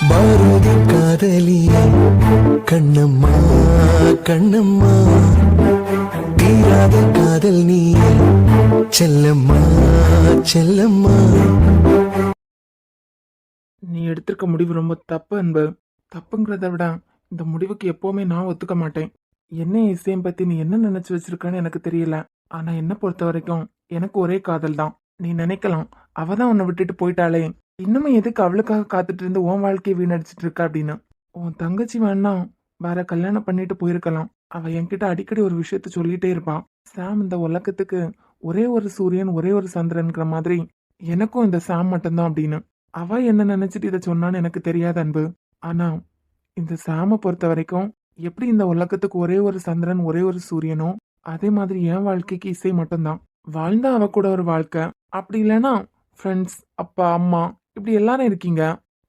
பாரதி காதலியே கண்ணம்மா கண்ணம்மா தீராத காதல் நீ செல்லம்மா செல்லம்மா. நீ எடுத்திருக்க முடிவு ரொம்ப தப்பு அன்பு. தப்புங்கிறத விட இந்த முடிவுக்கு எப்பவுமே நான் ஒத்துக்க மாட்டேன். என்ன இசையம் பத்தி நீ என்ன நினைச்சு வச்சிருக்கன்னு எனக்கு தெரியல. ஆனா என்ன பொறுத்த வரைக்கும் எனக்கு ஒரே காதல் தான். நீ நினைக்கலாம் அவ தான் உன்னை விட்டுட்டு போயிட்டாளே, இன்னுமே எதுக்கு அவளுக்காக காத்துட்டு இருந்து உன் வாழ்க்கையை வீணடிச்சிட்டு இருக்க அப்படின்னு. உன் தங்கச்சி வேணா வேற கல்யாணம் பண்ணிட்டு போயிருக்கலாம். அவ என்கிட்ட அடிக்கடி ஒரு விஷயத்த சொல்லிட்டே இருப்பான். சாம் இந்த உலகத்துக்கு ஒரே ஒரு சூரியன் ஒரே ஒரு சந்திரன்கிற மாதிரி எனக்கும் இந்த சாம் மட்டும்தான் அப்படின்னு. அவ என்ன நினைச்சிட்டு இதை சொன்னான்னு எனக்கு தெரியாது அன்பு. ஆனா இந்த சாம பொறுத்த வரைக்கும் எப்படி இந்த உலகத்துக்கு ஒரே ஒரு சந்திரன் ஒரே ஒரு சூரியனோ அதே மாதிரி என் வாழ்க்கைக்கு இசை மட்டும்தான். வாழ்ந்தா அவ கூட ஒரு வாழ்க்கை, அப்படி இல்லைன்னா ஃப்ரெண்ட்ஸ் அப்பா அம்மா இப்படி எல்லாரும் இருக்கீங்க.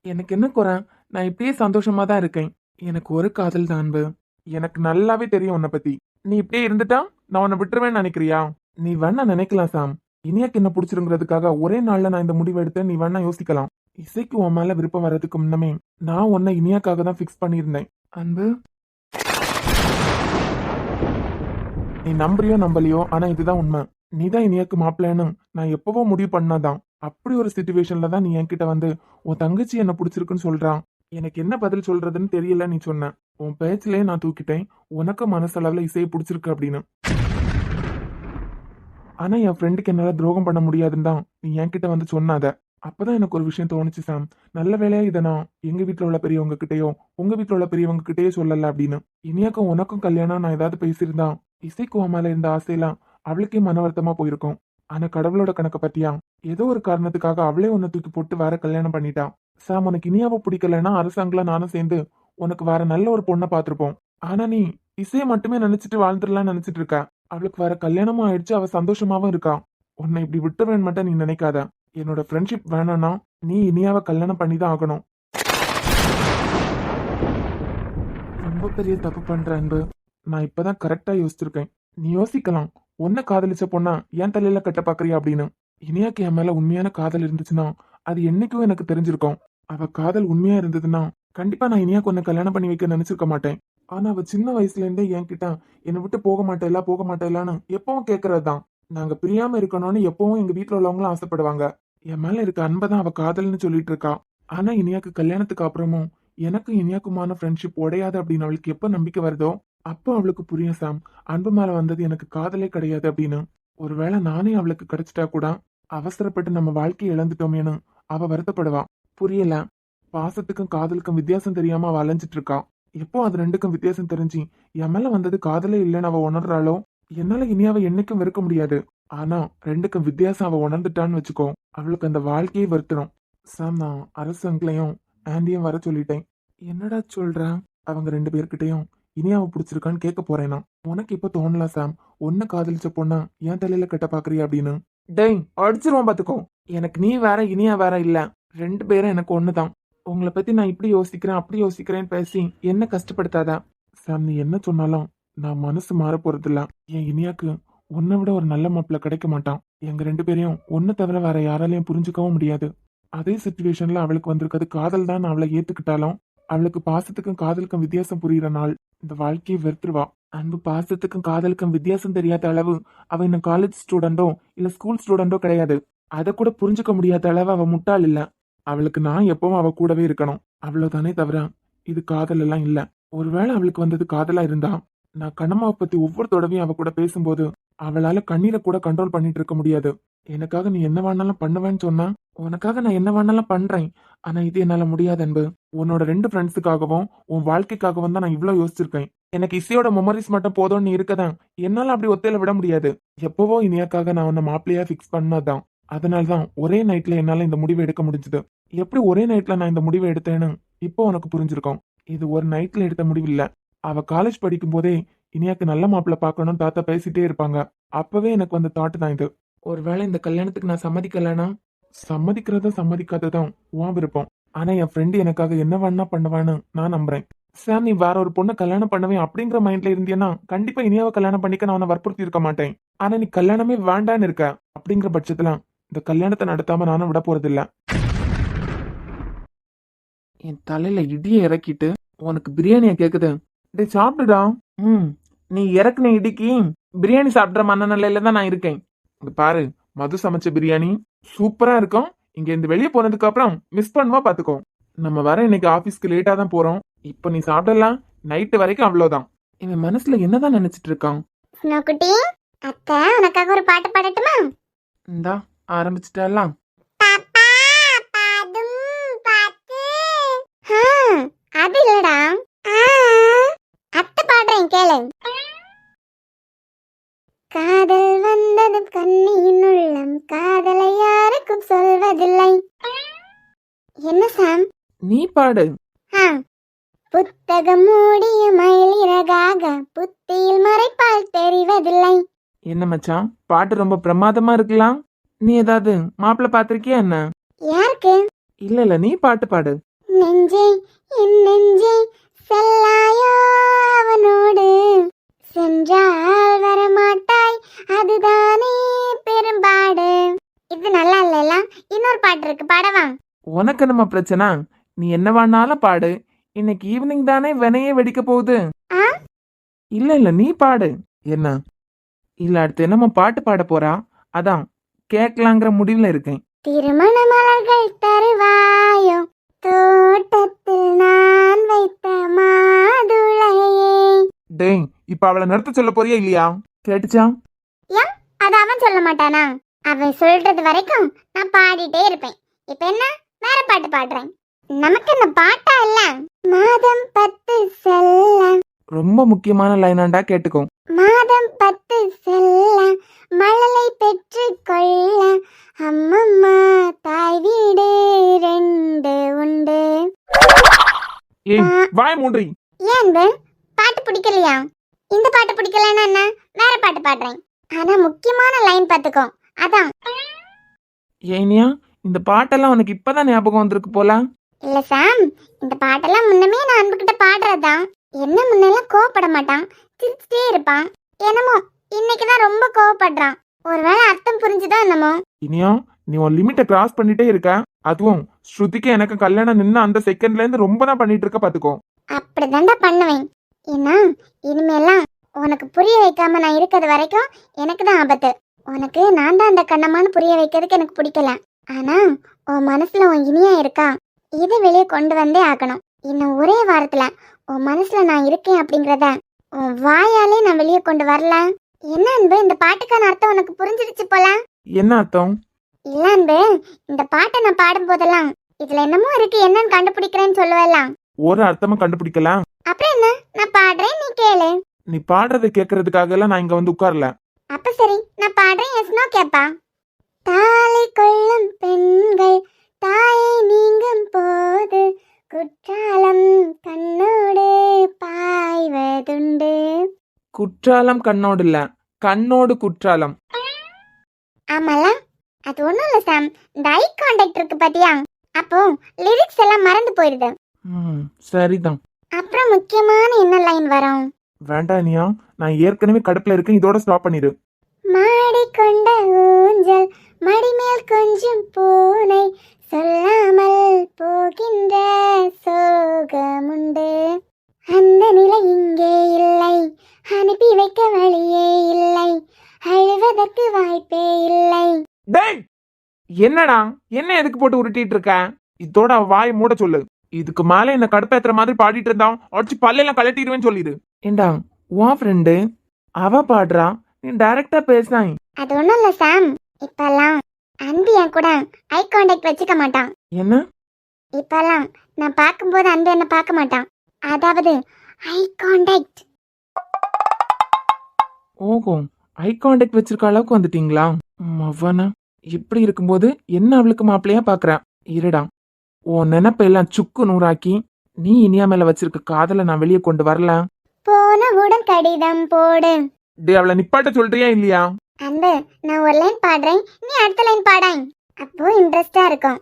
எனக்கு என்ன குறை, நான் இப்படியே சந்தோஷமா தான் இருக்கேன். எனக்கு ஒரு காதல் தான் அன்பு. எனக்கு நல்லாவே தெரியும் உன்னை பத்தி. நீ இப்படியே இருந்துட்டா நான் உன்னை விட்டுருவேன்னு நினைக்கிறியா? நீ வேணா நினைக்கலாம் சாம், இனியாக்கு என்ன பிடிச்சிருங்கிறதுக்காக ஒரே நாள்ல நான் இந்த முடிவு எடுத்தேன் நீ வேணா யோசிக்கலாம். இசைக்கு உன் மேல விருப்பம் வர்றதுக்கு முன்னமே நான் உன்னை இனியாக்காக தான் ஃபிக்ஸ் பண்ணியிருந்தேன் அன்பு. நீ நம்புறியோ நம்பலையோ ஆனா இதுதான் உண்மை. நீதான் இனியாக்கு மாப்பிள்ளைன்னு நான் எப்பவோ முடிவு பண்ணாதான். அப்படி ஒரு சிச்சுவேஷன்ல தான் நீ என்கிட்ட வந்து உன் தங்கச்சி என்ன பிடிச்சிருக்குன்னு சொல்றான். எனக்கு என்ன பதில் சொல்றதுன்னு தெரியல. நீ சொன்ன உன் பேச்சிலே நான் தூக்கிட்டேன் உனக்கு மனசளவுல இசையை பிடிச்சிருக்கு அப்படின்னு. ஆனா என் ஃப்ரெண்டுக்கு என்னால துரோகம் பண்ண முடியாதுன்னு தான் நீ என்கிட்ட வந்து சொன்னாத. அப்பதான் எனக்கு ஒரு விஷயம் தோணுச்சு சாம், நல்ல வேலையா இதை நான் எங்க வீட்டுல உள்ள பெரியவங்க கிட்டயோ உங்க வீட்டுல உள்ள பெரியவங்க கிட்டயோ சொல்லல அப்படின்னு. இனியாக்கும் உனக்கும் கல்யாணம் நான் ஏதாவது பேசியிருந்தா இசைக்கு உன் மேல இருந்த ஆசையெல்லாம் அவளுக்கே மன வருத்தமா போயிருக்கும். ஆனா கடவுளோட கணக்கை பத்தியா, ஏதோ ஒரு காரணத்துக்காக அவளே உன்னை தூக்கி போட்டு வேற கல்யாணம் பண்ணிட்டா. சாம் உனக்கு இனியாவை பிடிக்கலன்னா அரசாங்கல நானும் சேர்ந்து உனக்கு வேற நல்ல ஒரு பொண்ணை பார்த்திருப்போம். ஆனா நீ இசையை மட்டுமே நினைச்சிட்டு வாழ்ந்துடலாம்னு நினைச்சிட்டு இருக்க. அவளுக்கு வேற கல்யாணமும் ஆயிடுச்சு, அவ சந்தோஷமாவும் இருக்கா. உன்னை இப்படி விட்டுருவேன் மட்டும் நீ நினைக்காத. என்னோட ஃப்ரெண்ட்ஷிப் வேணும்னா நீ இனியாவை கல்யாணம் பண்ணி தான் ஆகணும். ரொம்ப பெரிய தப்பு பண்ற அன்பு. நான் இப்பதான் கரெக்டா யோசிச்சிருக்கேன். நீ யோசிக்கலாம் உன்னை காதலிச்ச பொண்ணா என் தலையில கட்ட பாக்குறியா அப்படின்னு. இனியாக்கு என் மேல உண்மையான காதல் இருந்துச்சுன்னா அது என்னைக்கும் எனக்கு தெரிஞ்சிருக்கும். அவ காதல் உண்மையா இருந்ததுன்னா கண்டிப்பா நான் இனியாக்கு உன்னை கல்யாணம் பண்ணி வைக்க நினைச்சிருக்க மாட்டேன். ஆனா அவ சின்ன வயசுல இருந்தே என்கிட்ட என்னை விட்டு போக மாட்டேலான்னு எப்பவும் கேக்குறதுதான். நாங்க பிரியாம இருக்கணும்னு எப்பவும் எங்க வீட்டுல உள்ளவங்களும் ஆசைப்படுவாங்க. என் மேல இருக்க அன்பதான் அவ காதல்னு சொல்லிட்டு இருக்கா. ஆனா இனியாக்கு கல்யாணத்துக்கு அப்புறமும் எனக்கும் இனியாக்குமான ஃப்ரெண்ட்ஷிப் உடையாது அப்படின்னு அவளுக்கு எப்ப நம்பிக்கை வருதோ அப்போ அவளுக்கு புரியும் சாம், அன்பு மேல வந்தது எனக்கு காதலே கிடையாது அப்படின்னு. ஒருவேளை நானே அவளுக்கு கிடைச்சிட்டா கூட அவசரப்பட்டு நம்ம வாழ்க்கையை இழந்துட்டோமேனு அவ வருத்தப்படுவா. புரியல, பாசத்துக்கும் காதலுக்கும் வித்தியாசம் தெரியாம அவ அலைஞ்சிட்டு இருக்கா. எப்போ அது ரெண்டுக்கும் வித்தியாசம் தெரிஞ்சு என் மேல வந்தது காதலே இல்லைன்னு அவ உணர்றாளோ என்னால இனியாவை என்னைக்கும் வெறுக்க முடியாது. ஆனா ரெண்டுக்கும் வித்தியாசம் அவ உணர்ந்துட்டான்னு வச்சுக்கோ, அவளுக்கு அந்த வாழ்க்கையே வருத்தணும். சாம் நான் அரசங்களையும் ஆண்டியும் வர சொல்லிட்டேன். என்னடா சொல்ற? அவங்க ரெண்டு பேர்கிட்டயும் இனியாவை பிடிச்சிருக்கான்னு கேட்க போறேனா? உனக்கு இப்ப தோணல சாம், ஒன்ன காதலிச்ச பொண்ணா என் தலையில கட்ட பாக்குறியா அப்படின்னு. டேய் அடிச்சிருவான் பாத்துக்கோ. எனக்கு நீ வேற இனியா வேற இல்ல, ரெண்டு பேரும் எனக்கு ஒண்ணுதான். உங்களை பத்தி நான் இப்படி யோசிக்கிறேன் அப்படி யோசிக்கிறேன்னு பேசி என்ன கஷ்டப்படுத்தாத. சாம் நீ என்ன சொன்னாலும் நான் மனசு மாற போறதில்ல. என் இனியாக்கு உன்னை விட ஒரு நல்ல மாப்பிள்ள கிடைக்க மாட்டான். எங்க ரெண்டு பேரையும் ஒன்ன தவிர வேற யாராலையும் புரிஞ்சுக்கவும் முடியாது. அதே சுச்சுவேஷன்ல அவளுக்கு வந்திருக்கிறது காதல் தான் அவளை ஏத்துக்கிட்டாலும் அவளுக்கு பாசத்துக்கும் காதலுக்கும் வித்தியாசம் புரியுற நாள் இந்த வாழ்க்கையை வெறுத்துருவா. அன்பு பாசத்துக்கும் காதலுக்கும் வித்தியாசம் தெரியாத அளவு அவ இன்னும் காலேஜ் ஸ்டூடெண்டோ இல்ல ஸ்கூல் ஸ்டூடெண்டோ கிடையாது. அதை கூட புரிஞ்சுக்க முடியாத அளவு அவ முட்டாள் இல்ல. அவளுக்கு நான் எப்பவும் அவ கூடவே இருக்கணும், அவ்வளவுதானே தவிர இது காதல் எல்லாம் இல்ல. ஒருவேளை அவளுக்கு வந்தது காதலா இருந்தா நான் கண்ணம்மாவை பத்தி ஒவ்வொரு தடவையும் அவ கூட பேசும்போது அவளால கண்ணீரை கூட கண்ட்ரோல் பண்ணிட்டு இருக்க முடியாது. எனக்காக நீ என்ன வேணாலும் பண்ணுவேன்னு சொன்னா உனக்காக நான் என்ன வேணாலும் பண்றேன். ஆனா இது என்னால முடியாது அன்பு. உன்னோட ரெண்டு ஃப்ரெண்ட்ஸுக்காகவும் உன் வாழ்க்கைக்காகவும் தான் நான் இவ்வளவு யோசிச்சிருக்கேன். எனக்கு இசையோட மெமரிஸ் மட்டும் போதும்னு நீ இருக்கதான் என்னால அப்படி ஒத்தையில விட முடியாது. எப்பவோ இனியாக்காக நான் உன்னை மாப்பிள்ளையா ஃபிக்ஸ் பண்ணாதான். அதனாலதான் ஒரே நைட்ல என்னால இந்த முடிவை எடுக்க முடிஞ்சது. எப்படி ஒரே நைட்ல நான் இந்த முடிவை எடுத்தேன்னு இப்போ உனக்கு புரிஞ்சிருக்கும். இது ஒரு நைட்ல எடுத்த முடிவு இல்ல. அவ காலேஜ் படிக்கும் போதே இனியாக்கு நல்ல மாப்பிள்ள பாக்கணும்னு தாத்தா பேசிட்டே இருப்பாங்க. அப்பவே எனக்கு வந்த தாட் தான் இது. ஒருவேளை இந்த கல்யாணத்துக்கு நான் சம்மதிக்கலனா சம்மதிக்கிறத சம்மதிக்காததான் உன் விருப்பம். ஆனா என் ஃப்ரெண்டு எனக்காக என்ன வேணா பண்ணுவான்னு நான் நம்புறேன். சார் நீ வேற ஒரு பொண்ணை கல்யாணம் பண்ணுவேன் அப்படிங்கிற மைண்ட்ல இருந்தியன்னா கண்டிப்பா இனியாவை கல்யாணம் பண்ணிக்க நான் உன்னை வற்புறுத்தி இருக்க மாட்டேன். ஆனா நீ கல்யாணமே வேண்டான்னு இருக்க. அப்படிங்கிற பட்சத்துல இந்த கல்யாணத்தை நடத்தாம நானும் விட போறது இல்ல. என் தலையில இடியை இறக்கிட்டு உனக்கு பிரியாணியா கேக்குது? டேய் சாப்பிடுடா. ம், நீ இறக்குன இடிக்கு பிரியாணி சாப்பிட்ற மனநிலையில தான் நான் இருக்கேன். இங்க பாரு, மது சமைச்ச பிரியாணி சூப்பரா இருக்கும். இங்க இருந்து வெளியே போனதுக்கு அப்புறம் மிஸ் பண்ணுவா பாத்துக்கோ. நம்ம வர இன்னைக்கு ஆபீஸ்க்கு லேட்டா தான் போறோம். இப்ப நீ சாப்பிடலாம், நைட்டு வரைக்கும் அவ்வளவுதான். இவன் மனசுல என்னதான் நினைச்சிட்டு இருக்கான்? குட்டி அத்தை உனக்காக ஒரு பாட்டு பாடட்டுமா? இந்தா ஆரம்பிச்சிட்டாலாம். பாப்பா பாடும் பாட்டு. ஆ, அது இல்லடா. ஆ, அத்தை பாடுறேன் கேளு. காதல் வந்ததும் கண்ணியின் உள்ளம் காதலை யாருக்கும் சொல்வதில்லை. என்ன சாம்? நீ பாடு. ஆ, புத்தகம் மூடிய மயிலிறகாக புத்தியில் மறைப்பால் தெரிவதில்லை. என்ன மச்சான், பாட்டு ரொம்ப பிரமாதமா இருக்கலாம். நீ ஏதாவது மாப்பிள்ள பாத்திருக்கியா என்ன? யாருக்கு? இல்ல நீ பாட்டு பாடு. நெஞ்சே என் நெஞ்சே செல்லாயோ அவனோடு சென்றால் வரமாட்டாய் அதுதானே பெரும்பாடு. இது நல்லா இல்லைல்ல? இன்னொரு பாட்டு இருக்கு, பாடவா? உனக்கு நம்ம பிரச்சனை? நீ என்ன வேணாலும் பாடு. இன்னைக்கு ஈவினிங் தானே வினையே வெடிக்க போகுது. ஆ, இல்ல நீ பாடு. என்ன? இல்ல அடுத்து என்னமோ பாட்டு பாட போறா, அதான் கேட்கலாங்கிற முடிவுல இருக்கேன். திருமண மலர்கள் தருவாயோ தோட்டத்தில் நான் வைத்த மாதுளையே. டேய், இப்ப அவளை நிறுத்த சொல்ல போறியா இல்லையா? கேட்டுச்சா? ஏன் அது அவன் சொல்ல மாட்டானா? அவன் சொல்றது வரைக்கும் நான் பாடிட்டே இருப்பேன். இப்ப என்ன, வேற பாட்டு பாடுறேன். நமக்கு என்ன பாட்டா இல்ல? மாதம் 10 செல்ல. ரொம்ப முக்கியமான லைனாண்டா, கேட்டுக்கோ. மாதம் 10 செல்ல மழலை பெற்று கொள்ள அம்மம்மா தாய் வீடு 2 உண்டு. ஏய் வாய் மூன்றி. ஏன் பாட்டு பிடிக்கலையா? இந்த பாட்டு பிடிக்கலன்னா என்ன, வேற பாட்டு பாடுறேன். ஆனா முக்கியமான லைன் பாத்துக்கோ, அதான். ஏனியா, இந்த பாட்டெல்லாம் உனக்கு இப்பதான் ஞாபகம் வந்திருக்கு போல. இல்ல சாம், இந்த பாட்டெல்லாம் முன்னமே நான் அன்புகிட்ட பாடுறதுதான். என்ன முன்னெல்லாம் கோவப்பட மாட்டான், சிரிச்சுட்டே இருப்பான். என்னமோ இன்னைக்குதான் ரொம்ப கோவப்படுறான். ஒருவேளை அர்த்தம் புரிஞ்சுதான் என்னமோ. இனியா, நீ உன் லிமிட்டை கிராஸ் பண்ணிட்டே இருக்க. அதுவும் ஸ்ருதிக்கு எனக்கு கல்யாணம் நின்று அந்த செகண்ட்ல இருந்து ரொம்ப தான் பண்ணிட்டு இருக்க, பாத்துக்கோ. அப்படிதான்டா பண்ணுவேன். ஏன்னா இனிமேலாம் உனக்கு புரிய வைக்காம நான் இருக்கிறது வரைக்கும் எனக்கு தான் ஆபத்து. உனக்கு நான் தான் அந்த கண்ணம்மான்னு புரிய வைக்கிறதுக்கு எனக்கு பிடிக்கல. ஆனா உன் மனசுல உன் இனியா இருக்கா, இதை வெளியே கொண்டு வந்தே ஆகணும். இன்னும் ஒரே வாரத்துல உன் மனசுல நான் இருக்கேன் அப்படிங்கிறத உன் வாயாலே நான் வெளியே கொண்டு வரல. என்ன அன்பு, இந்த பாட்டுக்கான அர்த்தம் உனக்கு புரிஞ்சிருச்சு போல? என்ன அர்த்தம்? இல்ல அன்பு, இந்த பாட்டை நான் பாடும் போதெல்லாம் இதுல என்னமோ இருக்கு, என்னன்னு கண்டுபிடிக்கிறேன்னு சொல்லுவலாம். ஒரு அர்த்தமும் கண்டுபிடிக்கலாம். அப்புறம் என்ன, நான் பாடுறேன், நீ கேளு. நீ பாடுறதை கேட்கறதுக்காக எல்லாம் நான் இங்க வந்து உட்காரல. அப்ப சரி, நான் பாடுறேன், எஸ் நோ கேப்பா. தாலி கொள்ளும் பெண்கள் தாயை நீங்கும் போது குற்றாலம் கண்ணோடு பாய்வதுண்டு. குற்றாலம் கண்ணோடு இல்ல, கண்ணோடு குற்றாலம். ஆமால, அது ஒண்ணும் இல்ல சாம், இந்த ஐ கான்டாக்ட் இருக்கு பாத்தியா, அப்போ லிரிக்ஸ் எல்லாம் மறந்து போயிடுது. சரிதான். அப்புறம் முக்கியமான என்ன லைன் வரும்? வேண்டாம் இனியா, நான் ஏற்கனவே கடுப்புல இருக்கேன், இதோட ஸ்டாப் பண்ணிடு. மாடிக்கொண்ட ஊஞ்சல் மடிமேல் கொஞ்சம் பூனை சொல்லாமல் போகின்ற சோகமுண்டு. அந்த நிலை இங்கே இல்லை, அனுப்பி வைக்க வழியே இல்லை, அழுவதற்கு வாய்ப்பே இல்லை. டேய், என்னடா என்ன எதுக்கு போட்டு உருட்டிட்டு இருக்க? இதோட வாய் மூட சொல்லு. இதுக்கு மேல என்ன கடுப்பேத்துற மாதிரி பாடிட்டு இருந்தா அடிச்சு பல்லெல்லாம் கலட்டிடுவேன்னு சொல்லிடு. ஏண்டா, உன் ஃப்ரெண்டு அவ பாடுறா, நீ டைரக்டா பேசுனாய். அது ஒண்ணும் இல்ல சாம், இப்பெல்லாம் அன்பு என் கூட ஐ கான்டாக்ட் வச்சுக்க மாட்டான். என்ன? இப்பெல்லாம் நான் பார்க்கும்போது அன்பு என்ன பார்க்க மாட்டான், அதாவது ஐ கான்டாக்ட். ஓஹோ, ஐ கான்டாக்ட் வச்சிருக்க அளவுக்கு வந்துட்டீங்களா? அவனா இப்படி இருக்கும்போது என்ன அவளுக்கு மாப்பிள்ளையா பாக்குற? இருடா, உன் நினைப்ப எல்லாம் சுக்கு நூறாக்கி நீ இனியா மேல வச்சிருக்க காதலை நான் வெளியே கொண்டு வரல. போனவுடன் கடிதம் போடு. டே, அவளை நிப்பாட்ட சொல்றியா இல்லையா? அன்பு, நான் ஒரு லைன் பாடுறேன், நீ அடுத்த லைன் பாடாய், அப்போ இன்ட்ரெஸ்டா இருக்கும்.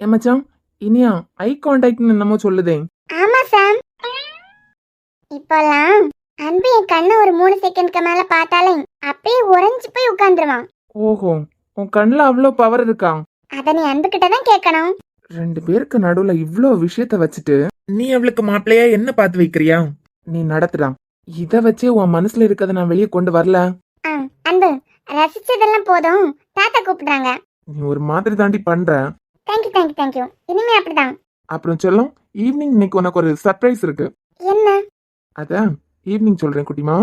ஏமாச்சான், இனியா ஐ கான்டாக்ட் என்னமோ சொல்லுதே. ஆமா சாம், இப்பெல்லாம் அன்பு என் கண்ணை ஒரு 3 செகண்ட்க்கு மேல பார்த்தாலே அப்படியே உறைஞ்சு போய் உட்கார்ந்துருவான். ஓஹோ, உன் கண்ணுல அவ்வளோ பவர் இருக்கா? அத நீ அன்பு கிட்ட தான் கேட்கணும். ரெண்டு பேருக்கு நடுவுல இவ்ளோ விஷயத்த வச்சுட்டு நீ அவளுக்கு மாப்பிள்ளையா என்ன பார்த்து வைக்கிறியா? நீ நடத்துடாம். இத வச்சே உன் மனசுல இருக்கத நான் வெளியே கொண்டு வரல. ஆ, அன்பு, ரசிச்சதெல்லாம் போதும், தாத்தா கூப்பிடுறாங்க. நீ ஒரு மாதிரி தாண்டி பண்ற. Thank you thank you thank you. இனிமே அப்படிதான். அப்புறம் சொல்லும், ஈவினிங் இன்னைக்கு உனக்கு ஒரு சர்ப்ரைஸ் இருக்கு. என்ன? அதான் ஈவினிங் சொல்றேன் குட்டிமா.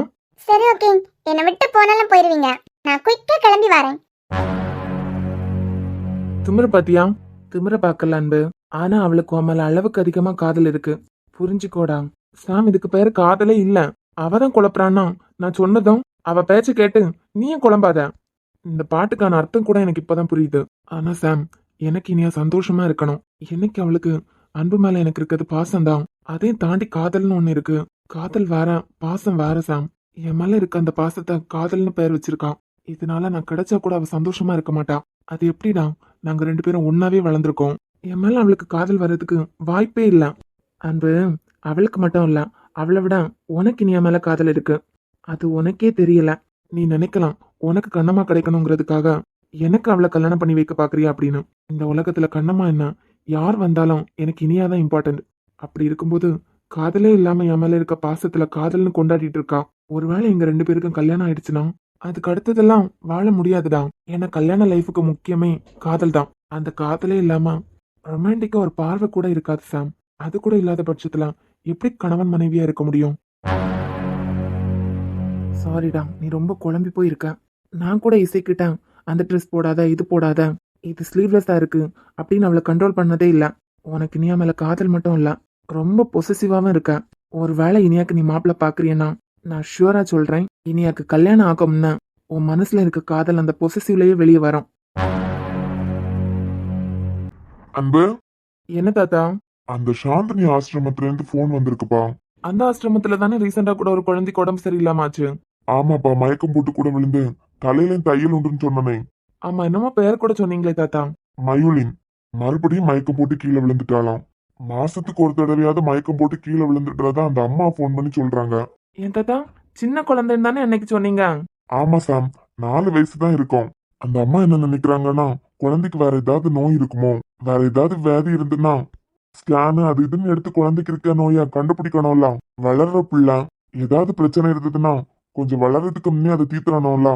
சரி ஓகே, என்னை விட்டு போனாலும் போயிருவீங்க. நான் குயிக்கா கிளம்பி வரேன். திமிர பாத்தியா? திமிர பாக்கல அன்பு. ஆனா அவளுக்கு உன் மேல அளவுக்கு அதிகமா காதல் இருக்கு. புரிஞ்சுக்கோடா. சாம், இதுக்கு பேரு காதலே இல்ல. அவதான் குழப்பறான்னா நான் சொன்னதும் அவ பேச்ச கேட்டு நீயும் குழம்பாத. இந்த பாட்டுக்கான அர்த்தம் கூட எனக்கு இப்பதான் புரியுது. ஆனா சாம், எனக்கு இனியா சந்தோஷமா இருக்கணும். என்னைக்கு அவளுக்கு அன்பு மேல எனக்கு இருக்கிறது பாசம்தான். அதையும் தாண்டி காதல்னு ஒண்ணு இருக்கு. காதல் வேற, பாசம் வேற சாம். என் மேல இருக்க அந்த பாசத்தை காதல்னு பெயர் வச்சிருக்கான். இதனால நான் கிடைச்சா கூட அவ சந்தோஷமா இருக்க மாட்டா. அது எப்படிடா? நாங்க ரெண்டு பேரும் ஒன்னாவே வளர்ந்துருக்கோம். என் மேல அவளுக்கு காதல் வர்றதுக்கு வாய்ப்பே இல்ல. அன்பு, அவளுக்கு மட்டும் இல்ல, அவளை விட உனக்கு இனி என் மேல காதல் இருக்கு. அது உனக்கே தெரியல. நீ நினைக்கலாம் உனக்கு கண்ணம்மா கிடைக்கணுங்கிறதுக்காக எனக்கு அவளை கல்யாணம் பண்ணி வைக்க பாக்குறியா அப்படின்னு. இந்த உலகத்துல கண்ணம்மா என்ன, யார் வந்தாலும் எனக்கு இனியாதான் இம்பார்ட்டன்ட். அப்படி இருக்கும்போது காதலே இல்லாம என் மேல இருக்க பாசத்துல காதல்னு கொண்டாடிட்டு இருக்கா. ஒருவேளை எங்க ரெண்டு பேருக்கும் கல்யாணம் ஆயிடுச்சுன்னா அதுக்கு அடுத்ததெல்லாம் வாழ முடியாதுடா. ஏன்னா கல்யாண லைஃபுக்கு முக்கியமே காதல் தான். அந்த காதலே இல்லாம ரொமான்டிக்கா ஒரு பார்வை கூட இருக்காது சாம். அது கூட இல்லாத பட்சத்துல எப்படி கணவன் மனைவியா இருக்க முடியும்? சாரிடா, நீ ரொம்ப குழம்பி போயிருக்க. நான் கூட இசைக்கிட்டேன், அந்த ட்ரெஸ் போடாத, இது போடாத, இது ஸ்லீவ்லெஸ்ஸா இருக்கு அப்படின்னு அவளை கண்ட்ரோல் பண்ணதே இல்ல. உனக்கு இனியா மேல காதல் மட்டும் இல்ல, ரொம்ப பொசசிவாவும் இருக்க. ஒருவேளை இனியாக்கு நீ மாப்பிள்ள பாக்குறியன்னா நான் ஷூரா சொல்றேன், இனியாக்கு கல்யாணம் ஆகும்னா உன் மனசுல இருக்க காதல் அந்த பொசசிவ்லயே வெளியே வரும். அன்பு, என்ன தாத்தா? அந்த சாந்தினி ஆசிரமத்துல இருந்து போன் வந்திருக்குப்பா. அந்த ஆசிரமத்துல தானே ரீசெண்டா கூட ஒரு குழந்தைக்கு உடம்பு சரியில்லாம ஆச்சு. ஆமாப்பா, மயக்கம் போட்டு கூட விழுந்து தலையிலும் தையல் உண்டுன்னு சொன்னனே. ஆமா, என்னமோ பெயர் கூட சொன்னீங்களே தாத்தா. மயூலின் மறுபடியும் மயக்கம் போட்டு கீழே விழுந்துட்டாளாம். மாசத்துக்கு ஒரு தடவையாவது மயக்கம் போட்டு கீழே விழுந்துட்டுறதா அந்த அம்மா போன் பண்ணி சொல்றாங்க. ஏன் தாத்தா, சின்ன குழந்தைன்னு தானே அன்னைக்கு சொன்னீங்க? ஆமா சாம், 4 வயசு தான் இருக்கும். அந்த அம்மா என்ன நினைக்கிறாங்கன்னா குழந்தைக்கு வேற ஏதாவது நோய் இருக்குமோ, வேற ஏதாவது வியாதி இருந்துன்னா ஸ்கேனு அது இதுன்னு எடுத்து குழந்தைக்கு இருக்க நோயா கண்டுபிடிக்கணும்ல. வளர்ற பிள்ளை ஏதாவது பிரச்சனை இருந்ததுன்னா கொஞ்சம் வளர்றதுக்கு முன்னே அதை தீர்த்தணும்ல.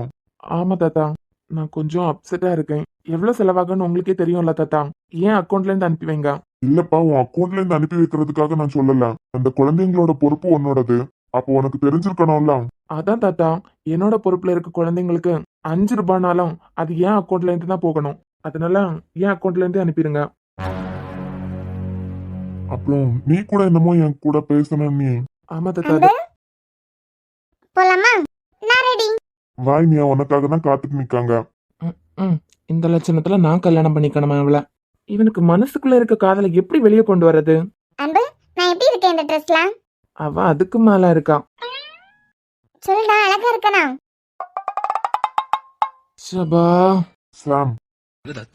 ஆமா தாத்தா, நான் கொஞ்சம் அப்செட்டா இருக்கேன். எவ்வளவு செலவாகும்னு உங்களுக்கே தெரியும்ல தாத்தா. ஏன் அக்கௌண்ட்ல இருந்து அனுப்பி வைங்க. இல்லப்பா, உன் அக்கௌண்ட்ல இருந்து அனுப்பி வைக்கிறதுக்காக நான் சொல்லல. அந்த குழந்தைங்களோட பொறுப்பு உன்னோடது. அப்போ உனக்கு தெரிஞ்சிருக்கணும்ல. அதான் தாத்தா, என்னோட பொறுப்புல இருக்க குழந்தைங்களுக்கு 5 ரூபாய்னாலும் அது ஏன் அக்கௌண்ட்ல இருந்து தான் போகணும். அதனால ஏன் அக்கௌண்ட்ல இருந்து அனுப்பிடுங்க. அப்புறம் நீ கூட என்னமோ என் கூட பேசணும். நீ ஆமா தாத்தா. அன்பு, போலாமா? நான் ரெடி. வாய், நீ உனக்காக தான் காத்துட்டு நிக்காங்க. ம், இந்த லட்சணத்துல நான் கல்யாணம் பண்ணிக்கணுமா அவள? இவனுக்கு மனசுக்குள்ள இருக்க காதலை எப்படி வெளியே கொண்டு வர்றது? அன்பு, நான் எப்படி இருக்கேன் இந்த ட்ரெஸ்ல? அவ அதுக்கு மேல இருக்கா. சொல்லுடா, அழகா இருக்கனா? சபா. சாம்,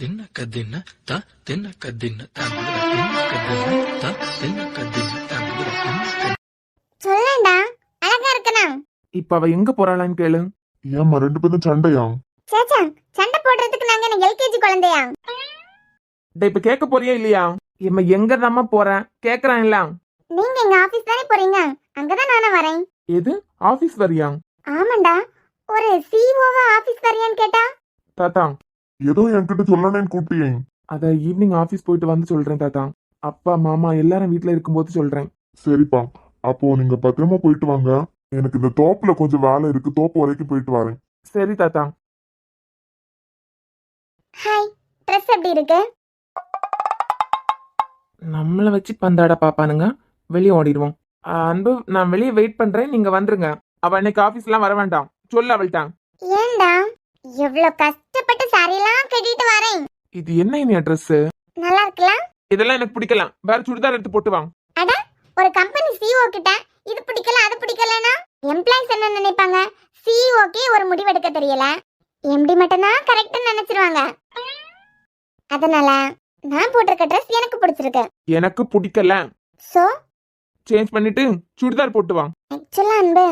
தின்ன கதின்ன த தின்ன கதின்ன தின்ன கதின்ன த தின்ன கதின்ன. சொல்லுடா, அழகா இருக்கனா? இப்ப அவ எங்க போறாளான்னு கேளு. ஏம்மா 2 பேரும் சண்டையா? சேச்சா, சண்டை போடுறதுக்கு நாங்க என்ன எல்கேஜி குழந்தையா? டேய், இப்ப கேட்க போறியா இல்லையா? இவன் எங்க தாம்மா போறேன் கேக்குறான் இல்ல? நீங்க எங்க ஆபீஸ் தானே போறீங்க, அங்கதான் நானும் வரேன். எது, ஆபீஸ் வரியா? ஆமாண்டா, ஒரு சிஓவா ஆபீஸ் வரியான்னு கேட்டா? தாத்தா, ஏதோ என்கிட்ட சொல்லணும்னு கூப்பிட்டியே. அத ஈவினிங் ஆபீஸ் போயிட்டு வந்து சொல்றேன் தாத்தா. அப்பா மாமா எல்லாரும் வீட்ல இருக்கும்போது சொல்றேன். சரிப்பா, அப்போ நீங்க பத்திரமா போயிட்டு வாங்க. எனக்கு இந்த தோப்புல கொஞ்சம் வேலை இருக்கு, தோப்பு வரைக்கும் போயிட்டு வரேன். சரி தாத்தா. ஹாய், ட்ரெஸ் எப்படி இருக்கு? நம்மள வச்சு பந்தாட பாப்பானுங்க, வெளியே ஓடிடுவோம். அன்பு, நான் வெளியே வெயிட் பண்றேன், நீங்க வந்துருங்க. அவ இன்னைக்கு ஆபீஸ்லாம் வர வேண்டாம், சொல்லு அவள்கிட்ட. ஏண்டா எவ்வளவு கஷ்டப்பட்டு சாரியெல்லாம் கட்டிட்டு வரேன். இது என்ன இனியா ட்ரெஸ்? நல்லா இருக்கலாம். இதெல்லாம் எனக்கு பிடிக்கல, வேற சுடிதார் எடுத்து போட்டு வா. அட, ஒரு கம்பெனி சிஓ கிட்ட இது பிடிக்கல அது பிடிக்கலனா எம்ப்ளாயிஸ் என்ன நினைப்பாங்க? சிஓக்கே ஒரு முடிவெடுக்க தெரியல, எம்டி மட்டும் தான் கரெக்ட்டா நினைச்சிருவாங்க. அதனால நான் போட்டிருக்க ட்ரெஸ் எனக்கு பிடிச்சிருக்கு. எனக்கு பிடிக்கல, சோ சேஞ்ச் பண்ணிட்டு சுடிதார் போட்டு வா. ஆக்சுவலா அன்பு,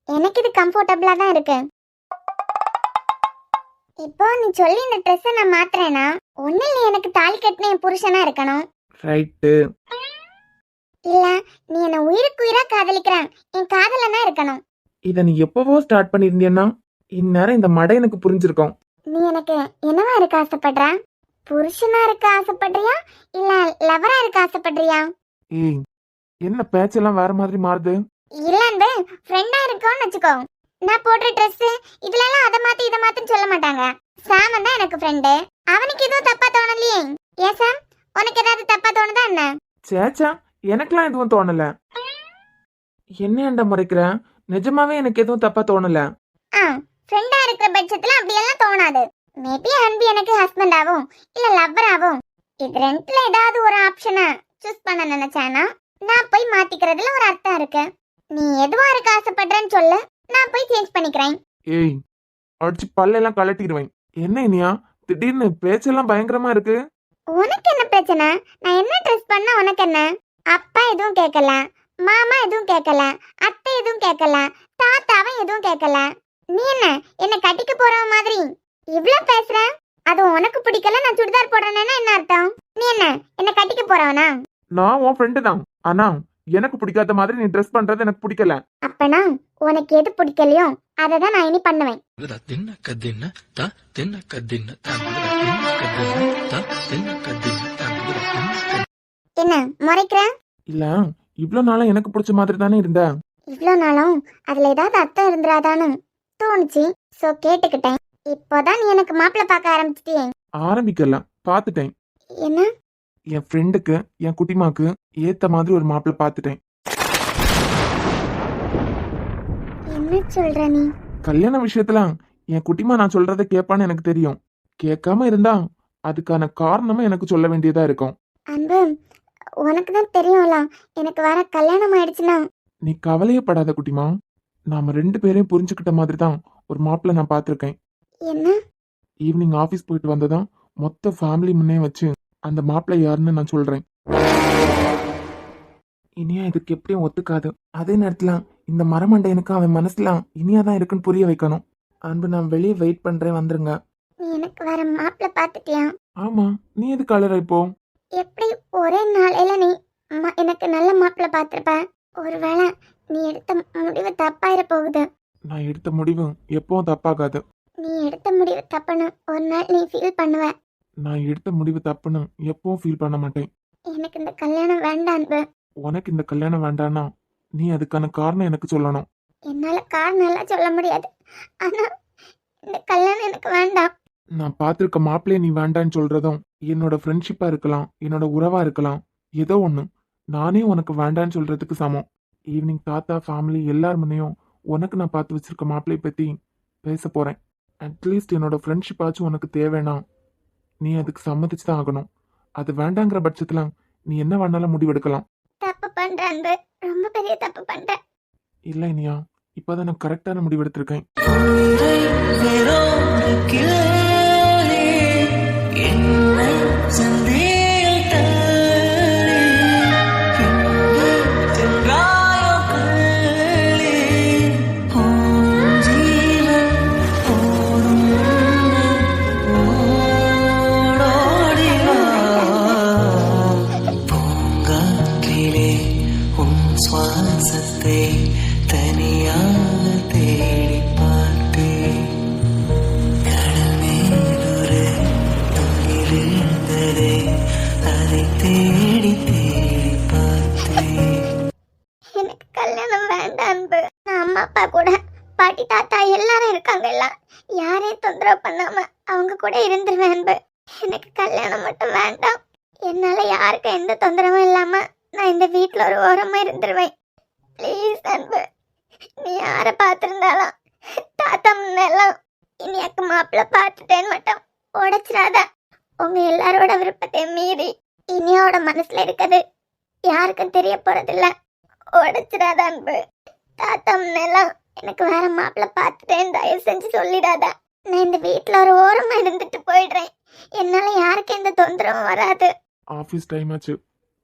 எனக்கு இது கம்ஃபர்டபுளா தான் இருக்கு. இப்போ நீ சொல்லி இந்த ட்ரெஸ்ஸை நான் மாத்துறேன்னா ஒன்னும் இல்லை, எனக்கு தாலி தாலி கட்டின என் புருஷனா இருக்கணும். ரைட்டு. இல்ல நீ என்ன உயிருக்கு உயிரா காதலிக்கிறேன் என் காதலனா இருக்கணும். இதை நீ எப்பவோ ஸ்டார்ட் பண்ணியிருந்தியன்னா இந்நேரம் இந்த மடை எனக்கு புரிஞ்சிருக்கும். நீ எனக்கு என்னவா இருக்க ஆசைப்படுற? புருஷனா இருக்க ஆசைப்படுறியா இல்ல லவரா இருக்க ஆசைப்படுறியா? ஏய், என்ன பேச்செல்லாம் வேற மாதிரி மாறுது? இல்ல அன்பு, ஃப்ரெண்டா இருக்கோன்னு வச்சுக்கோ. நான் போடுற ட்ரெஸ் இதுல எல்லாம் அதை மாத்தி இதை மாத்தின்னு சொல்ல மாட்டாங்க. சாமன் தான் எனக்கு ஃப்ரெண்டு. அவனுக்கு எதுவும் தப்பா தோணலையே. ஏன் சாம், உனக்கு ஏதாவது தப்பா தோணுதா என்ன? சேச்சா, எனக்கெல்லாம் எதுவும் தோணல. என்ன முறைக்கிற? நிஜமாவே எனக்கு எதுவும் தப்பா தோணல. ஃப்ரெண்டா இருக்கிற பட்சத்துல அப்படியெல்லாம் தோணாது. மேபி அன்பு எனக்கு ஹஸ்பண்ட் ஆகும் இல்ல லவ்வர் ஆகும். இது ரெண்டுல ஏதாவது ஒரு ஆப்ஷனை சூஸ் பண்ண நினைச்சானா நான் போய் மாத்திக்கிறதுல ஒரு அர்த்தம் இருக்கு. நீ எதுவா இருக்க ஆசைப்படுறேன்னு சொல்லு, நான் போய் சேஞ்ச் பண்ணிக்கிறேன். ஏய், அடிச்சு பல்லெல்லாம் கலட்டிடுவேன். என்ன இனியா திடீர்னு பேச்செல்லாம் பயங்கரமா இருக்கு? உனக்கு என்ன பிரச்சனை? நான் என்ன ட்ரெஸ் பண்ணா உனக்கு என்ன? அப்பா எதுவும் கேட்கல, மாமா எதுவும் கேட்கல, அத்தை எதுவும் கேட்கல, தாத்தாவும் எதுவும் கேட்கல. நீ என்ன கட்டிக்க போற மாதிரி இவ்ளோ பேசுற? அது உனக்கு பிடிக்கல, நான் சுடிதார் போடுறேன்னா என்ன அர்த்தம்? நீ என்ன கட்டிக்க போறவனா? நான் உன் ஃப்ரெண்டு தான். ஆனா எனக்கு பிடிக்காத மாதிரி நீ ட்ரெஸ் பண்றது எனக்கு பிடிக்கல. அப்பனா உனக்கு எது பிடிக்கலையோ அதை தான் நான் இனி பண்ணுவேன். தின்னக்க தின்ன தா தின்னக்க தின்ன தின்னக்க தின்ன தா தின்னக்க தின்ன தின்னக்க. என்ன முறைக்கிற? இல்ல, இவ்ளோ நாளா எனக்கு பிடிச்ச மாதிரி தானே இருந்த. இவ்ளோ நாளும் அதுல ஏதாவது அர்த்தம் இருந்துராதான்னு தோணுச்சு. சோ கேட்டுக்கிட்டேன். இப்போதான் நீ எனக்கு மாப்பிள்ளை பார்க்க ஆரம்பிச்சிட்டியே. ஆரம்பிக்கல, பாத்துட்டேன். என்ன? என் ஃப்ரெண்டுக்கு என் குட்டிமாக்கு ஏத்த மாதிரி ஒரு மாப்பிள்ளை பாத்துட்டேன். என்ன சொல்ற நீ? கல்யாண விஷயத்துல என் குட்டிமா நான் சொல்றதை கேட்பான்னு எனக்கு தெரியும். கேட்காம இருந்தா அதுக்கான காரணமும் எனக்கு சொல்ல வேண்டியதா இருக்கும். அன்பு, உனக்கு தான் தெரியும்ல எனக்கு வர கல்யாணம் ஆயிடுச்சுன்னா. நீ கவலையே படாத குட்டிமா. நாம 2 பேரையும் புரிஞ்சுக்கிட்ட மாதிரி தான் ஒரு மாப்பிள்ளை நான் பார்த்திருக்கேன். என்ன? ஈவினிங் ஆபீஸ் போயிட்டு வந்ததும் மொத்த ஃபேமிலி முன்னே வச்சு அந்த மாப்பிள்ளை யாருன்னு நான் சொல்றேன். இனியா இதுக்கு எப்படியும் ஒத்துக்காது. அதே நேரத்துல இந்த மரமண்டையனுக்கு அவன் மனசுல இனியா தான் இருக்குன்னு புரிய வைக்கணும். அன்பு, நான் வெளியே வெயிட் பண்றேன், வந்துருங்க. நீ எனக்கு வர மாப்பிள்ளை பார்த்துட்டியா? ஆமா, நீ எதுக்கு அழற இப்போ? எப்படி ஒரே நாளையில நீ எனக்கு நல்ல மாப்பிள்ளை பார்த்திருப்ப? ஒருவேளை நீ எடுத்த முடிவு தப்பாயிர போகுது. நான் எடுத்த முடிவு எப்பவும் தப்பாகாது. நீ எடுத்த முடிவு தப்புன்னு ஒரு நாள் நீ ஃபீல் பண்ணுவ. நான் எடுத்த முடிவு தப்புன்னு எப்பவும் ஃபீல் பண்ண மாட்டேன். எனக்கு இந்த கல்யாணம் வேண்டாம் அன்பு. உனக்கு இந்த கல்யாணம் வேண்டானா நீ அதுக்கான காரணம் எனக்கு சொல்லணும். என்னால காரணம் எல்லாம் சொல்ல முடியாது. ஆனா இந்த கல்யாணம் எனக்கு வேண்டாம். நான் பார்த்திருக்க மாப்பிள்ளைய நீ வேண்டான்னு சொல்றதும் என்னோட ஃப்ரெண்ட்ஷிப்பா இருக்கலாம், என்னோட உறவா இருக்கலாம், ஏதோ ஒண்ணு நானே உனக்கு வேண்டான்னு சொல்றதுக்கு சமம். ஈவினிங் தாத்தா ஃபேமிலி எல்லார் முன்னையும் உனக்கு நான் பார்த்து வச்சிருக்க மாப்பிள்ளைய பத்தி பேச போறேன். அட்லீஸ்ட் என்னோட ஃப்ரெண்ட்ஷிப் ஆச்சும் உனக்கு தேவைன்னா நீ அதுக்கு சம்மதிச்சு தான் ஆகணும். அது வேண்டாங்கிற பட்சத்துல நீ என்ன வேணாலும் முடிவெடுக்கலாம். தப்பு பண்ற அன்பு, ரொம்ப பெரிய தப்பு பண்ற. இல்ல இனியா, இப்பதான் நான் கரெக்டான முடிவெடுத்திருக்கேன். சுவாசத்தை தனியாக தேடி பார்த்தேன். கடல் மேலொரு துளி விழுந்ததே, அதை தேடி தேடி பார்த்தேன். எனக்கு கல்யாணம் வேண்டாம் அன்பு. நான் அம்மா அப்பா கூட பாட்டி தாத்தா எல்லாரும் இருக்காங்க. எல்லாம் யாரையும் தொந்தரவு பண்ணாம அவங்க கூட இருந்துருவேன் அன்பு. எனக்கு கல்யாணம் மட்டும் வேண்டாம். என்னால யாருக்கும் எந்த தொந்தரவும் இல்லாம நான் இந்த வீட்டுல ஒரு ஓரமா இருந்துருவேன். ப்ளீஸ் அன்பு, நீ யாரை பார்த்திருந்தாலும் தாத்தா முன்னெல்லாம் இனியாக்கு மாப்பிள்ள பார்த்துட்டேன்னு மட்டும் உடைச்சிடாத. உங்க எல்லாரோட விருப்பத்தை மீறி இனியோட மனசுல இருக்கிறது யாருக்கும் தெரிய போறதில்ல. உடைச்சிடாத அன்பு. தாத்தா முன்னெல்லாம் எனக்கு வேற மாப்பிள்ள பார்த்துட்டேன்னு தயவு செஞ்சு சொல்லிடாத. நான் இந்த வீட்டுல ஒரு ஓரமா இருந்துட்டு போயிடுறேன். என்னால யாருக்கும் எந்த தொந்தரவும் வராது. ஆபீஸ் டைம் ஆச்சு,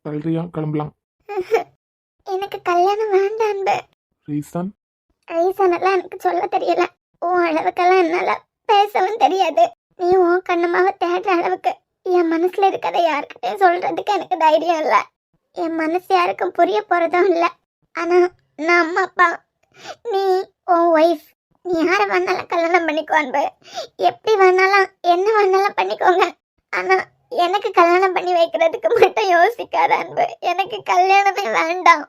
தள்ளுறியா? கிளம்பலாம். எனக்கு கல்யாணம் வேண்டாம் அன்பு. ரீசன்? ரீசன் எல்லாம் எனக்கு சொல்ல தெரியல. உன் அளவுக்கெல்லாம் என்னால பேசவும் தெரியாது. நீ உன் கண்ணம்மாவை தேடுற அளவுக்கு என் மனசுல இருக்கிறத யாருக்கிட்டையும் சொல்றதுக்கு எனக்கு தைரியம் இல்லை. என் மனசு யாருக்கும் புரிய போறதும் இல்லை. ஆனா நான் அம்மா அப்பா, நீ உன் ஒய்ஃப், நீ யாரை வேணாலும் கல்யாணம் பண்ணிக்கோ அன்பு. எப்படி வேணாலும் என்ன வேணாலும் பண்ணிக்கோங்க. ஆனா எனக்கு கல்யாணம் பண்ணி வைக்கிறதுக்கு மட்டும் யோசிக்காத அன்பு. எனக்கு கல்யாணமே வேண்டாம்.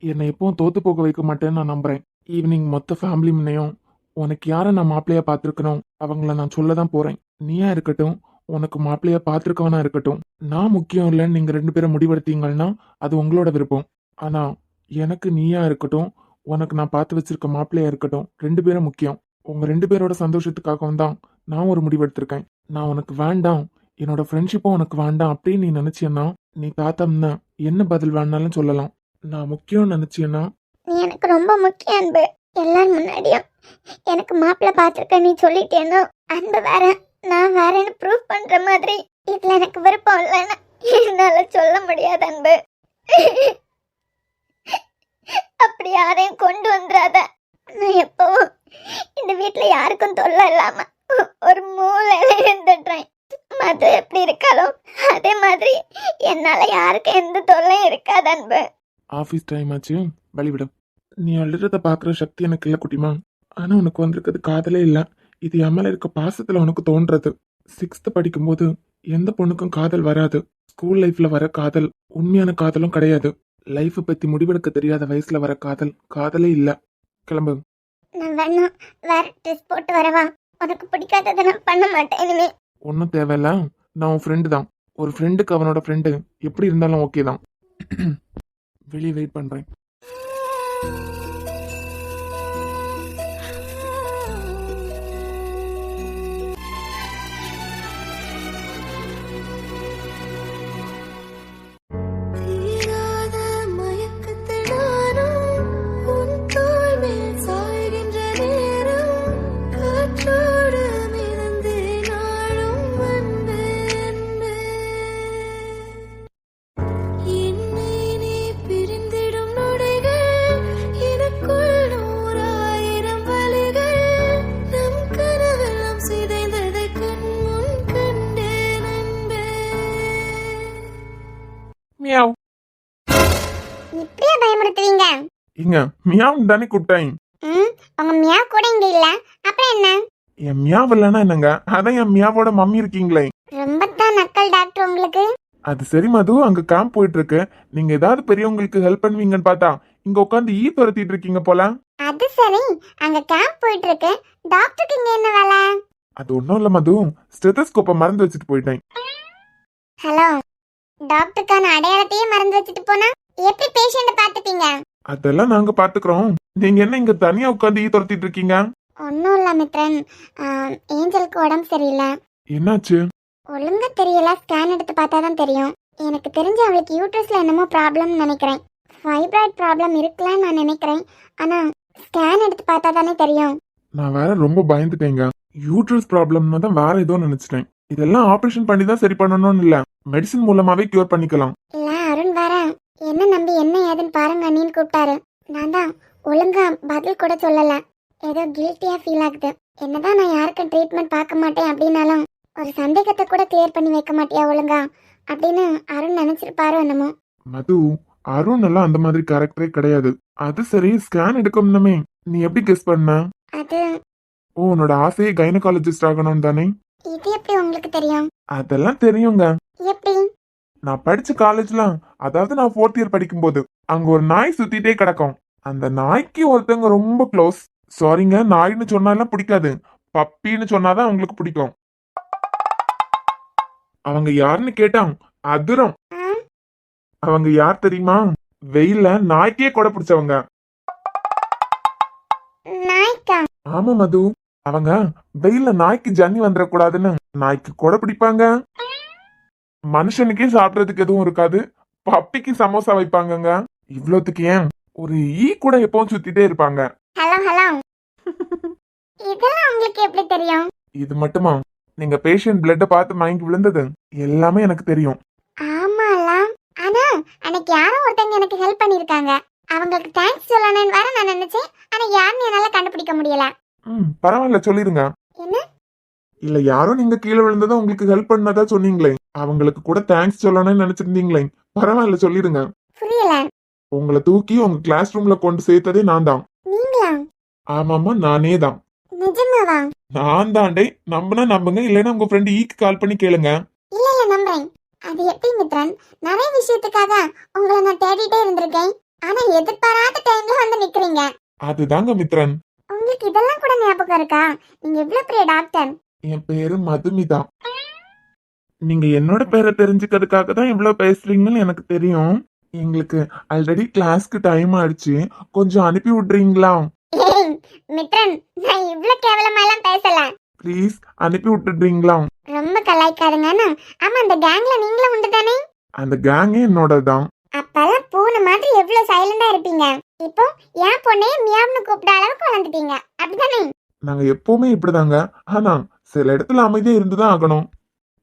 என்னை எப்பவும் தோத்து போக வைக்க மாட்டேன்னு நான் நம்புறேன். ஈவினிங் மொத்த ஃபேமிலி முன்னையும் உனக்கு யாரை நான் மாப்பிள்ளையா பார்த்துருக்கணும் அவங்கள நான் சொல்ல தான் போறேன். நீயா இருக்கட்டும், உனக்கு மாப்பிள்ளையா பார்த்துருக்கவனா இருக்கட்டும், நான் முக்கியம் இல்லைன்னு நீங்க 2 பேரும் முடிவெடுத்தீங்கன்னா அது உங்களோட விருப்பம். ஆனா எனக்கு நீயா இருக்கட்டும், உனக்கு நான் பார்த்து வச்சிருக்க மாப்பிள்ளையா இருக்கட்டும், 2 பேரும் முக்கியம். உங்க 2 பேரோட சந்தோஷத்துக்காகவும் தான் நான் ஒரு முடிவெடுத்திருக்கேன். நான் உனக்கு வேண்டாம், என்னோட ஃப்ரெண்ட்ஷிப்பும் உனக்கு வேண்டாம் அப்படின்னு நீ நினைச்சியன்னா நீ தாத்தம்னா என்ன பதில் வேணாலும் சொல்லலாம். நான் முக்கியம் நினைச்சியன்னா நீ எனக்கு ரொம்ப முக்கியம் அன்பு. எல்லாரும் முன்னாடியும் எனக்கு மாப்பிள்ளை பார்த்துருக்க நீ சொல்லிட்டேனோ அன்பு வேற நான் வேறன்னு ப்ரூவ் பண்ற மாதிரி இதுல எனக்கு விருப்பம் இல்லைன்னு என்னால சொல்ல முடியாது அன்பு. அப்படி யாரையும் கொண்டு வந்துடாத. நான் எப்பவும் இந்த வீட்டுல யாருக்கும் தொல்லை இல்லாம ஒரு மூலையில இருந்துடுறேன். மது எப்படி இருக்காளோ அதே மாதிரி என்னால யாருக்கும் எந்த தொல்லையும் இருக்காது அன்பு. ஆஃபீஸ் டைம் ஆச்சு, வழிவிடும். நீ அழுறத பார்க்குற சக்தி எனக்கு இல்லை குட்டிமா. ஆனா உனக்கு வந்திருக்கிறது காதலே இல்லை, இது என் மேல இருக்க பாசத்துல உனக்கு தோன்றது. 6th படிக்கும்போது எந்த பொண்ணுக்கும் காதல் வராது. ஸ்கூல் லைஃப்ல வர காதல் உண்மையான காதலும் கிடையாது. லைஃப் பத்தி முடிவெடுக்க தெரியாத வயசுல வர காதல் காதலே இல்ல. கிளம்பு. நான் வேணா வேற ட்ரெஸ் போட்டு வரவா? உனக்கு பிடிக்காததை நான் பண்ண மாட்டேன் இனிமே. ஒன்றும் தேவையில்ல, நான் உன் ஃப்ரெண்டு தான். ஒரு ஃப்ரெண்டுக்கு அவனோட ஃப்ரெண்டு எப்படி இருந்தாலும் ஓகே தான். வெளியே வெயிட் பண்றேன். தீராத மயக்கத்தில் நானும் உன் தோள் மேல் சாய்கின்ற நேரம் காற்றோடு மிதந்து நாளும் அன்பு அன்பு. என்னை நீ பிரிந்திடும் நொடிகள் எனக்குள் 100,000 வலிகள். நம் கனவெல்லாம் சிதைந்ததை கண் முன் கண்டேன் அன்பே. மியாவ். இப்படியே பயமுறுத்துவீங்க? இங்க மியாவ் தானே கூப்பிட்டேன். உங்க மியா கூட இங்க இல்ல, அப்புறம் என்ன? என் மியாவ் இல்லைன்னா என்னங்க, அதான் என் மியாவோட மம்மி இருக்கீங்களே. ரொம்ப தான் நக்கல் டாக்டர் உங்களுக்கு. அது சரி மது, அங்க கேம்ப் போயிட்டு இருக்கு. நீங்க ஏதாவது பெரியவங்களுக்கு ஹெல்ப் பண்ணுவீங்கன்னு பார்த்தா இங்க உட்காந்து துரத்திட்டு இருக்கீங்க போல. அது சரி, அங்க கேம்ப் போயிட்டு இருக்கு, டாக்டருக்கு இங்க என்ன வேலை? அது ஒன்றும் இல்லை மது, ஸ்டெத்தஸ்கோப்பை மறந்து வச்சுட்டு போயிட்டேன். ஹலோ, டாக்டருக்கான அடையாளத்தையே மறந்து வச்சுட்டு போனா எப்படி பேஷண்ட பாத்துப்பீங்க? அதெல்லாம் நாங்க பாத்துக்கிறோம். நீங்க என்ன இங்க தனியா உட்காந்து துரத்திட்டு இருக்கீங்க? ஒன்னும் இல்ல மித்ரன், ஏஞ்சலுக்கு உடம்பு சரியில்லை. என்னாச்சு? ஒழுங்கா தெரியல, ஸ்கேன் எடுத்து பார்த்தாதான் தெரியும். எனக்கு தெரிஞ்சு அவளுக்கு யூட்ரஸ்ல என்னமோ ப்ராப்ளம் நினைக்கிறேன். ஃபைப்ராய்ட் ப்ராப்ளம் இருக்கலாம்னு நான் நினைக்கிறேன். ஆனா ஸ்கேன் எடுத்து பார்த்தாதானே தெரியும். நான் வேற ரொம்ப பயந்துட்டேங்க. யூட்ரஸ் ப்ராப்ளம்னு தான் வேற ஏதோ நினைச்சிட்டேன். இதெல்லாம் ஆபரேஷன் பண்ணி தான் சரி பண்ணணும்னு இல்ல, மெடிசின் மூலமாவே கியூர் பண்ணிக்கலாம். இல்ல அருண் வேற என்ன நம்பி என்ன ஏதுன்னு பாருங்க நீன்னு கூப்பிட்டாரு. நான் தான் ஒழுங்கா பதில் கூட சொல்லல. ஏதோ கில்ட்டியா ஃபீல் ஆகுது. என்னதான் நான் யாருக்கும் ட்ரீட்மெண்ட் பார்க்க மாட்டேன் அப்படின்னாலும் ஒரு சந்தேகத்தை கூட கிளியர் பண்ணி வைக்க மாட்டியா ஒழுங்கா அப்படின்னு அருண் நினைச்சிருப்பாரோ என்னமோ. மது, அருண் எல்லாம் அந்த மாதிரி கேரக்டரே கிடையாது. அது சரி, ஸ்கேன் எடுக்கணுமே, நீ எப்படி கெஸ் பண்ண? அது ஓ, உன்னோட ஆசையே கைனகாலஜிஸ்ட் ஆகணும் தானே? இது எப்படி உங்களுக்கு தெரியும்? அதெல்லாம் தெரியுங்க. எப்படி? நான் படிச்ச காலேஜ்லாம், அதாவது நான் 4th இயர் படிக்கும்போது அங்க ஒரு நாய் சுத்திட்டே கிடக்கும். அந்த நாய்க்கு ஒருத்தவங்க ரொம்ப க்ளோஸ். சாரிங்க, நாய்னு சொன்னாலாம் பிடிக்காது, பப்பின்னு சொன்னாதான் அவங்களுக்கு பிடிக்கும். அவங்க யாருன்னு கேட்டான் அதிரம். அவங்க யார் தெரியுமா? வெயில்ல நாய்க்கே கொடை பிடிச்சவங்க. நாய்க்கா? ஆமா மது, அவங்க வெயில்ல நாய்க்கு ஜன்னி வந்துடக்கூடாதுன்னு நாய்க்கு கொடை பிடிப்பாங்க. மனுஷனுக்கே சாப்பிடறதுக்கு எதுவும் இருக்காது, பப்பிக்கு சமோசா வைப்பாங்கங்க. இவ்வளவுக்கு ஏன் ஒரு ஈ கூட எப்பவும் சுத்திட்டே இருப்பாங்க. ஹலோ ஹலோ, இதெல்லாம் உங்களுக்கு எப்படி தெரியும்? இது மட்டுமா, நீங்க பேஷண்ட் பிளட்ட பார்த்து மயங்கி விழுந்தது எல்லாமே எனக்கு தெரியும். ஆமால, ஆனா அன்னைக்கு யாரோ ஒருத்தங்க எனக்கு ஹெல்ப் பண்ணிருக்காங்க. அவங்களுக்கு தேங்க்ஸ் சொல்லணும்னு வேற நான் நினைச்சேன். ஆனா யாருன்னு என்னால கண்டுபிடிக்க முடியல. பரவாயில்ல, சொல்லிருங்க. என்ன? இல்ல யாரோ நீங்க கீழே விழுந்ததா உங்களுக்கு ஹெல்ப் பண்ணதா சொன்னீங்களே, அவங்களுக்கு கூட தேங்க்ஸ் சொல்லணும்னு நினைச்சிருந்தீங்களே. பரவாயில்ல, சொல்லிடுங்க. புரியல. உங்களை தூக்கி உங்க கிளாஸ் ரூம்ல கொண்டு சேர்த்ததே நான் தான். நீங்களா? ஆமாமா, நானே தான். நிஜமாவா? நான் தாண்டே. நம்புனா நம்புங்க, இல்லைன்னா உங்க ஃப்ரெண்டு ஈக்கு கால் பண்ணி கேளுங்க. இல்ல இல்ல நம்புறேன். அது எப்படி மித்ரன்? நிறைய விஷயத்துக்காக உங்களை நான் தேடிட்டே இருந்திருக்கேன். ஆனா எதிர்பாராத டைம்ல வந்து நிக்கிறீங்க. அதுதாங்க மித்ரன். உங்களுக்கு இதெல்லாம் கூட ஞாபகம் இருக்கா? நீங்க எவ்வளவு பெரிய டாக்டர். என் பேரு மதுமிதா. நீங்க என்னோட பேரை தெரிஞ்சுக்கிறதுக்காக தான் இவ்வளவு பேசுறீங்கன்னு எனக்கு தெரியும். எங்களுக்கு ஆல்ரெடி கிளாஸ்க்கு டைம் ஆயிடுச்சு, கொஞ்சம் அனுப்பி விடுறீங்களா? ஏய், மித்ரன், நான் இவ்வளவு கேவலமா எல்லாம் பேசல. ப்ளீஸ் அனுப்பி விட்டுடுறீங்களா? ரொம்ப கலாய்க்காதுங்கண்ணா. ஆமா, அந்த கேங்ல நீங்களும் உண்டு தானே? அந்த கேங்கே என்னோட தான். அப்பெல்லாம் பூனை மாதிரி எவ்வளவு சைலண்டா இருப்பீங்க. இப்போ என் பொண்ணையே மியாவ்னு கூப்பிட அளவுக்கு வளர்ந்துட்டீங்க, அப்படிதானே? நாங்க எப்பவுமே இப்படிதாங்க. ஆனா சில இடத்துல அமைதியா இருந்துதான் ஆகணும்.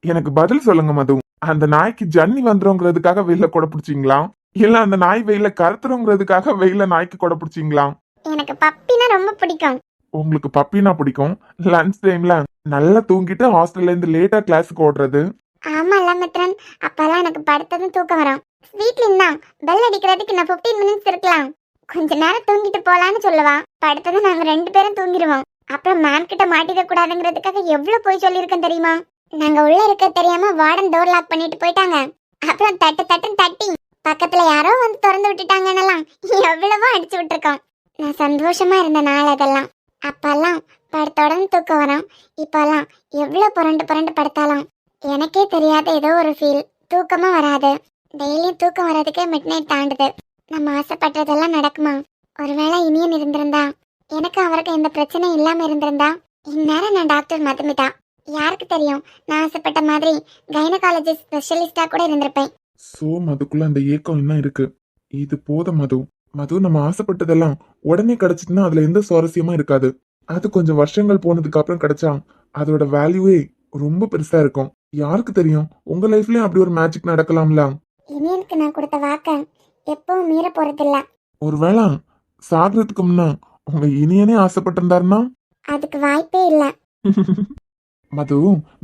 எனக்கு பதில் சொல்லுங்க மது. அந்த நாய்க்கு ஜன்னி வந்துருங்கிறதுக்காக வெயில கொடை பிடிச்சிங்களா, இல்ல அந்த நாய் வெயில கருத்துறோங்கிறதுக்காக வெயில நாய்க்கு கொடை பிடிச்சிங்களா? எனக்கு பப்பினா ரொம்ப பிடிக்கும். உங்களுக்கு பப்பினா பிடிக்கும். லஞ்ச் டைம்ல நல்லா தூங்கிட்டு ஹாஸ்டல்ல இருந்து லேட்டா கிளாஸுக்கு ஓடுறது. ஆமால மித்ரன், அப்பெல்லாம் எனக்கு படுத்ததும் தூக்கம் வரும். ஸ்வீட்லின் தான் பெல் அடிக்கிறதுக்கு நான் 15 மினிட்ஸ் இருக்கலாம், கொஞ்ச நேரம் தூங்கிட்டு போலான்னு சொல்லுவா. படுத்ததும் நாங்க 2 பேரும் தூங்கிடுவோம். அப்புறம் மேம் கிட்ட மாட்டிக்க கூடாதுங்கிறதுக்காக எவ்வளவு போய் சொல்லியிருக்கேன் தெரியுமா? நாங்க உள்ள இருக்க தெரியாம வார்டன் டோர் லாக் பண்ணிட்டு போயிட்டாங்க. அப்புறம் தட்டுன்னு தட்டி பக்கத்துல யாரோ வந்து திறந்து விட்டுட்டாங்கன்னெல்லாம் எவ்வளவோ அடிச்சு விட்டுருக்கோம். நான் சந்தோஷமா இருந்த நாள் அதெல்லாம். அப்பெல்லாம் படுத்தோடனே தூக்கம் வரும். இப்பெல்லாம் எவ்வளவு புரண்டு புரண்டு படுத்தாலும் எனக்கே தெரியாத ஏதோ ஒரு ஃபீல். தூக்கமா வராது. டெய்லியும் தூக்கம் வர்றதுக்கே மிட் நைட் தாண்டுது. நம்ம ஆசைப்பட்டதெல்லாம் நடக்குமா? ஒருவேளை இனியன் இருந்திருந்தா, எனக்கு அவருக்கு எந்த பிரச்சனையும் இல்லாம இருந்திருந்தா, இந்நேரம் நான் டாக்டர் மதுமிதா. யாருக்கு தெரியும், நான் ஆசைப்பட்ட மாதிரி கைனகாலஜிஸ்ட் ஸ்பெஷலிஸ்டா கூட இருந்திருப்பேன். சோ மதுக்குள்ள அந்த ஏக்கம் இன்னும் இருக்கு. இது போதும் மது. மது, நம்ம ஆசைப்பட்டதெல்லாம் உடனே கிடைச்சிட்டுனா அதுல எந்த சுவாரஸ்யமா இருக்காது. அது கொஞ்சம் வருஷங்கள் போனதுக்கு அப்புறம் கிடைச்சா அதோட வேல்யூவே ரொம்ப பெருசா இருக்கும். யாருக்கு தெரியும், உங்க லைஃப்லயும் அப்படி ஒரு மேஜிக் நடக்கலாம்ல. இனியனுக்கு நான் கொடுத்த வாக்க எப்பவும் மீற போறதில்ல. ஒருவேளை சாகிறதுக்கு முன்ன உங்க இனியனே ஆசைப்பட்டிருந்தாருன்னா? அதுக்கு வாய்ப்பே இல்ல. மது,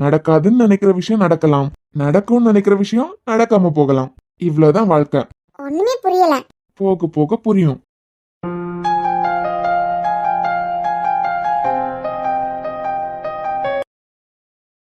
நடக்காதுன்னு நினைக்கிற விஷயம் நடக்கலாம், நடக்கும்னு நினைக்கிற விஷயம் நடக்காம போகலாம். இவ்வளவுதான் வாழ்க்கை. ஒண்ணுமே புரியல. போக போக புரியும்.